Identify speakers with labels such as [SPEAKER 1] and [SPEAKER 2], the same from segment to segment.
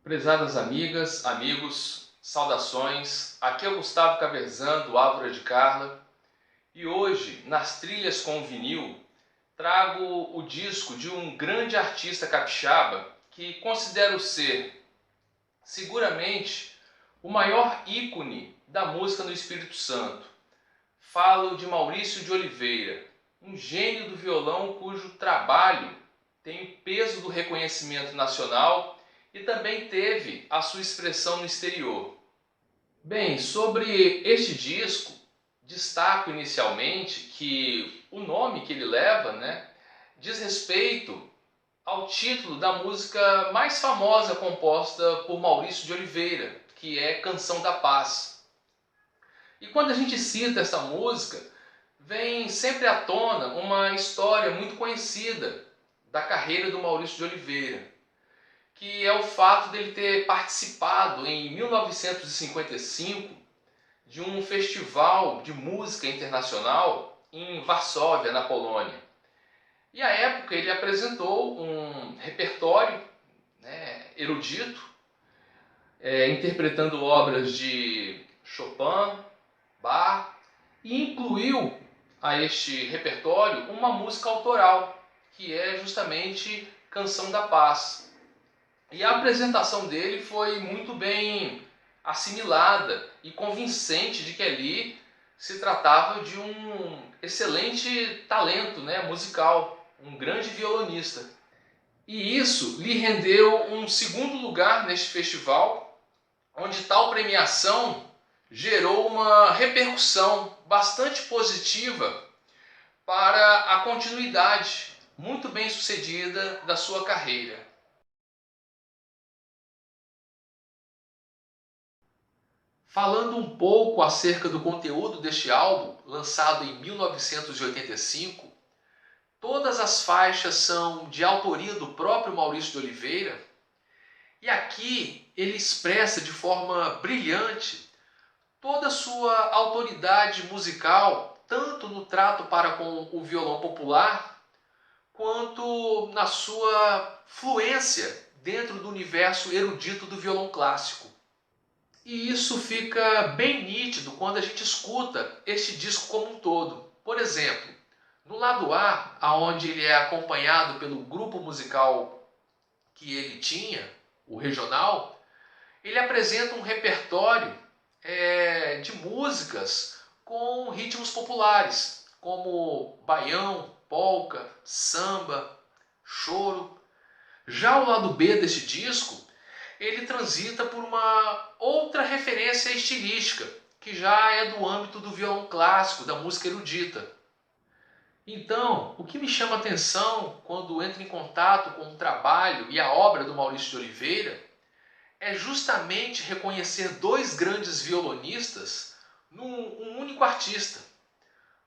[SPEAKER 1] Prezadas amigas, amigos, saudações. Aqui é o Gustavo Caverzan, do Ávora de Carla, e hoje, nas trilhas com vinil, trago o disco de um grande artista capixaba que considero ser, seguramente, o maior ícone da música no Espírito Santo. Falo de Maurício de Oliveira, um gênio do violão cujo trabalho tem o peso do reconhecimento nacional e também teve a sua expressão no exterior. Bem, sobre este disco, destaco inicialmente que o nome que ele leva, diz respeito ao título da música mais famosa composta por Maurício de Oliveira, que é Canção da Paz. E quando a gente cita essa música, vem sempre à tona uma história muito conhecida da carreira do Maurício de Oliveira, que é o fato dele ter participado em 1955 de um festival de música internacional em Varsóvia, na Polônia. E à época ele apresentou um repertório, erudito, interpretando obras de Chopin, Bach, e incluiu a este repertório uma música autoral, que é justamente Canção da Paz. E a apresentação dele foi muito bem assimilada e convincente de que ali se tratava de um excelente talento, musical, um grande violonista. E isso lhe rendeu um segundo lugar neste festival, onde tal premiação gerou uma repercussão bastante positiva para a continuidade muito bem sucedida da sua carreira. Falando um pouco acerca do conteúdo deste álbum, lançado em 1985, todas as faixas são de autoria do próprio Maurício de Oliveira, e aqui ele expressa de forma brilhante toda a sua autoridade musical, tanto no trato para com o violão popular, quanto na sua fluência dentro do universo erudito do violão clássico. E isso fica bem nítido quando a gente escuta este disco como um todo. Por exemplo, no lado A, onde ele é acompanhado pelo grupo musical que ele tinha, o regional, ele apresenta um repertório de músicas com ritmos populares, como baião, polca, samba, choro. Já o lado B deste disco, ele transita por uma outra referência estilística, que já é do âmbito do violão clássico, da música erudita. Então, o que me chama a atenção quando entro em contato com o trabalho e a obra do Maurício de Oliveira é justamente reconhecer dois grandes violonistas num único artista.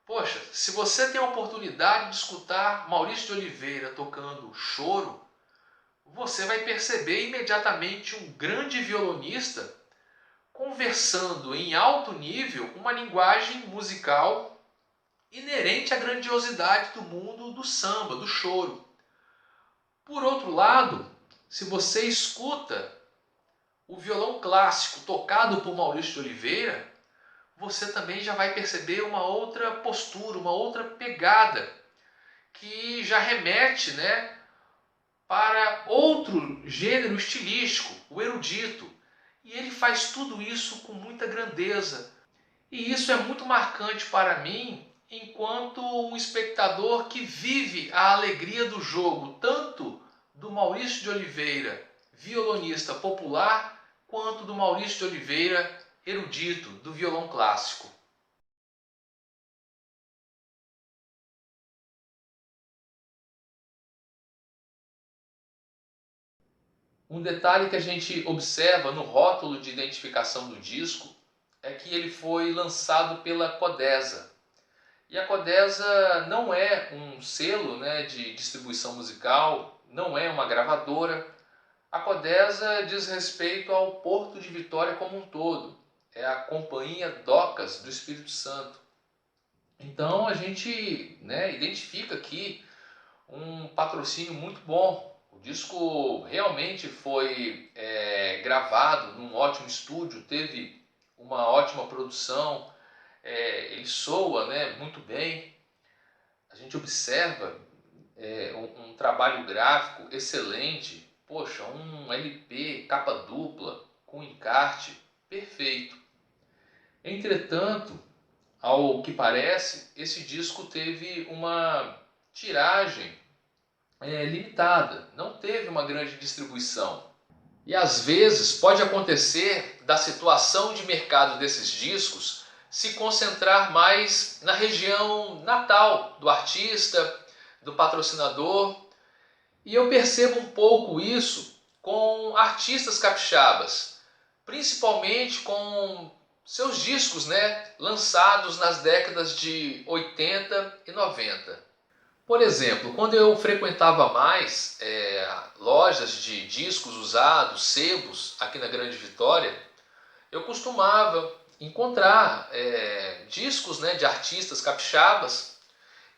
[SPEAKER 1] Poxa, se você tem a oportunidade de escutar Maurício de Oliveira tocando choro, você vai perceber imediatamente um grande violonista conversando em alto nível uma linguagem musical inerente à grandiosidade do mundo do samba, do choro. Por outro lado, se você escuta o violão clássico tocado por Maurício de Oliveira, você também já vai perceber uma outra postura, uma outra pegada, que já remete, para outro gênero estilístico, o erudito. E ele faz tudo isso com muita grandeza. E isso é muito marcante para mim, enquanto um espectador que vive a alegria do jogo, tanto do Maurício de Oliveira, violonista popular, quanto do Maurício de Oliveira, erudito, do violão clássico. Um detalhe que a gente observa no rótulo de identificação do disco é que ele foi lançado pela Codesa. E a Codesa não é um selo, de distribuição musical, não é uma gravadora. A Codesa diz respeito ao Porto de Vitória como um todo. É a Companhia Docas do Espírito Santo. Então a gente identifica aqui um patrocínio muito bom. O disco realmente foi gravado num ótimo estúdio, teve uma ótima produção, ele soa, né, muito bem. A gente observa um trabalho gráfico excelente. Poxa, um LP capa dupla com encarte perfeito. Entretanto, ao que parece, esse disco teve uma tiragem limitada, não teve uma grande distribuição. E às vezes pode acontecer da situação de mercado desses discos se concentrar mais na região natal do artista, do patrocinador. E eu percebo um pouco isso com artistas capixabas, principalmente com seus discos, né, lançados nas décadas de 80 e 90. Por exemplo, quando eu frequentava mais lojas de discos usados, sebos, aqui na Grande Vitória, eu costumava encontrar discos, né, de artistas capixabas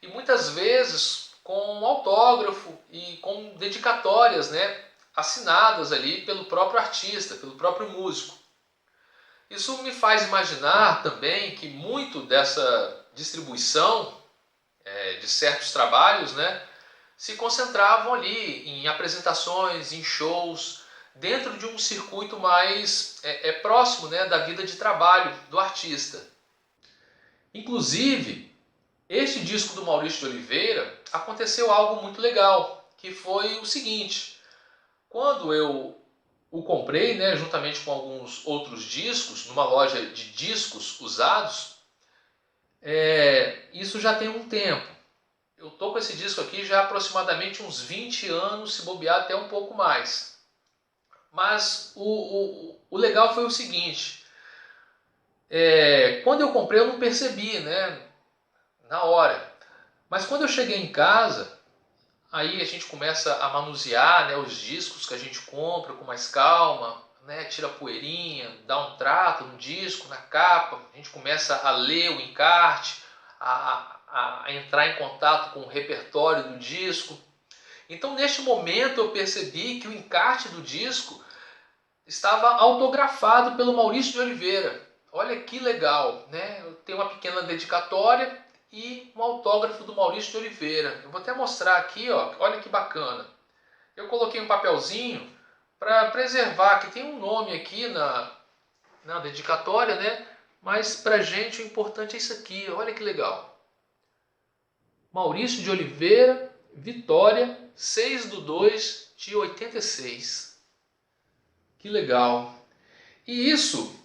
[SPEAKER 1] e muitas vezes com autógrafo e com dedicatórias, né, assinadas ali pelo próprio artista, pelo próprio músico. Isso me faz imaginar também que muito dessa distribuição de certos trabalhos, né, se concentravam ali em apresentações, em shows, dentro de um circuito mais próximo, né, da vida de trabalho do artista. Inclusive, este disco do Maurício de Oliveira aconteceu algo muito legal, que foi o seguinte: quando eu o comprei, né, juntamente com alguns outros discos, numa loja de discos usados, isso já tem um tempo. Eu estou com esse disco aqui já há aproximadamente uns 20 anos, se bobear até um pouco mais. Mas o legal foi o seguinte: quando eu comprei eu não percebi, né, na hora. Mas quando eu cheguei em casa, aí a gente começa a manusear, né, os discos que a gente compra com mais calma, né, tira a poeirinha, dá um trato no disco, na capa, a gente começa a ler o encarte, a entrar em contato com o repertório do disco. Então, neste momento, eu percebi que o encarte do disco estava autografado pelo Maurício de Oliveira. Olha que legal, né? Tem uma pequena dedicatória e um autógrafo do Maurício de Oliveira. Eu vou até mostrar aqui, ó. Olha que bacana. Eu coloquei um papelzinho para preservar, que tem um nome aqui na dedicatória, né? Mas pra gente o importante é isso aqui. Olha que legal. Maurício de Oliveira, Vitória, 6/2/86. Que legal. E isso,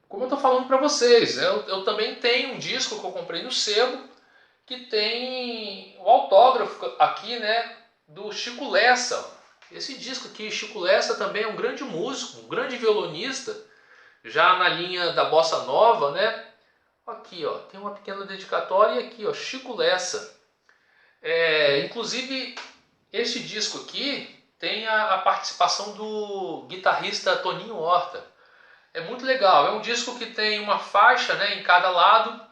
[SPEAKER 1] como eu estou falando para vocês, eu também tenho um disco que eu comprei no sebo, que tem o autógrafo aqui, né, do Chico Lessa. Esse disco aqui, Chico Lessa também é um grande músico, um grande violonista, já na linha da bossa nova, né? Aqui, ó, tem uma pequena dedicatória e aqui, ó, Chico Lessa. Inclusive, este disco aqui tem a participação do guitarrista Toninho Horta. É muito legal, é um disco que tem uma faixa, né, em cada lado.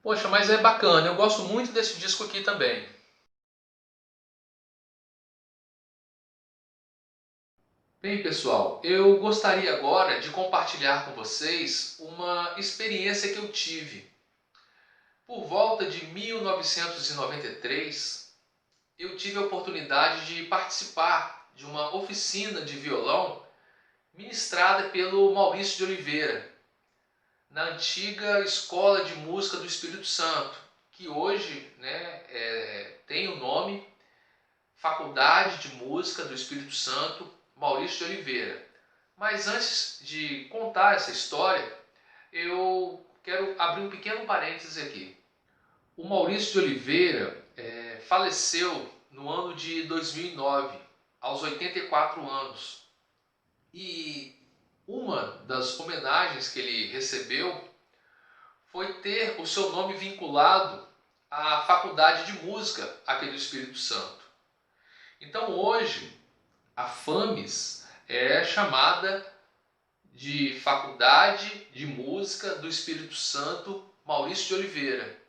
[SPEAKER 1] Poxa, mas é bacana, eu gosto muito desse disco aqui também. Bem, pessoal, eu gostaria agora de compartilhar com vocês uma experiência que eu tive. Por volta de 1993, eu tive a oportunidade de participar de uma oficina de violão ministrada pelo Maurício de Oliveira, na antiga Escola de Música do Espírito Santo, que hoje, né, tem o nome Faculdade de Música do Espírito Santo Maurício de Oliveira. Mas antes de contar essa história, eu quero abrir um pequeno parênteses aqui. O Maurício de Oliveira faleceu no ano de 2009, aos 84 anos. E uma das homenagens que ele recebeu foi ter o seu nome vinculado à Faculdade de Música aqui do Espírito Santo. Então hoje a FAMES é chamada de Faculdade de Música do Espírito Santo Maurício de Oliveira.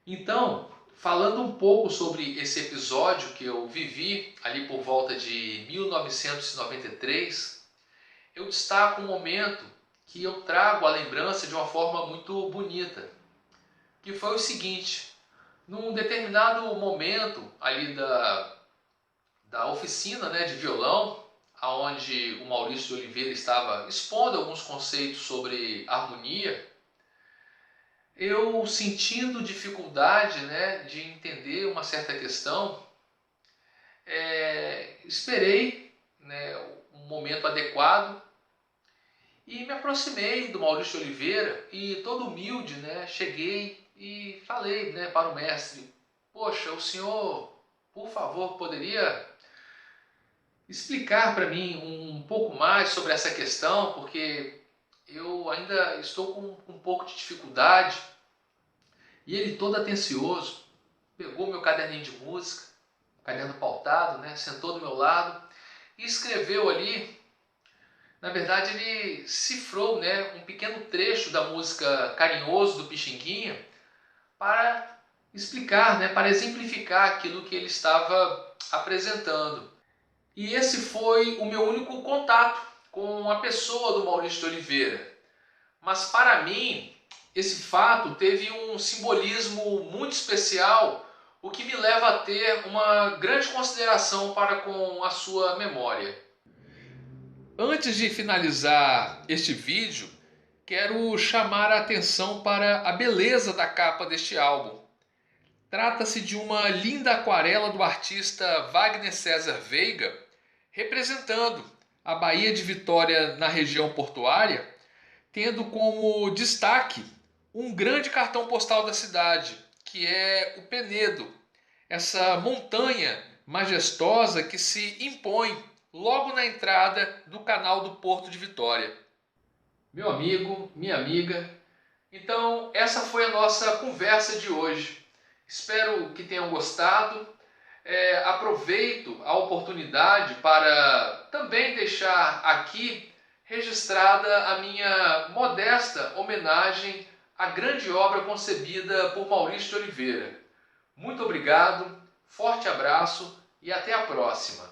[SPEAKER 1] Então falando um pouco sobre esse episódio que eu vivi ali por volta de 1993, eu destaco um momento que eu trago à lembrança de uma forma muito bonita, que foi o seguinte: num determinado momento ali da oficina, né, de violão, onde o Maurício de Oliveira estava expondo alguns conceitos sobre harmonia, eu sentindo dificuldade, né, de entender uma certa questão, esperei, né, um momento adequado e me aproximei do Maurício de Oliveira e, todo humilde, né, cheguei e falei, né, para o mestre: poxa, o senhor, por favor, poderia explicar para mim um pouco mais sobre essa questão, porque eu ainda estou com um pouco de dificuldade. E ele, todo atencioso, pegou meu caderninho de música, caderno pautado, né, sentou do meu lado e escreveu ali. Na verdade, ele cifrou, né, um pequeno trecho da música Carinhoso do Pixinguinha para explicar, né, para exemplificar aquilo que ele estava apresentando. E esse foi o meu único contato com a pessoa do Maurício de Oliveira. Mas para mim, esse fato teve um simbolismo muito especial, o que me leva a ter uma grande consideração para com a sua memória. Antes de finalizar este vídeo, quero chamar a atenção para a beleza da capa deste álbum. Trata-se de uma linda aquarela do artista Wagner César Veiga, representando a Baía de Vitória na região portuária, tendo como destaque um grande cartão postal da cidade, que é o Penedo, essa montanha majestosa que se impõe logo na entrada do canal do Porto de Vitória. Meu amigo, minha amiga, então essa foi a nossa conversa de hoje. Espero que tenham gostado. Aproveito a oportunidade para também deixar aqui registrada a minha modesta homenagem à grande obra concebida por Maurício de Oliveira. Muito obrigado, forte abraço e até a próxima!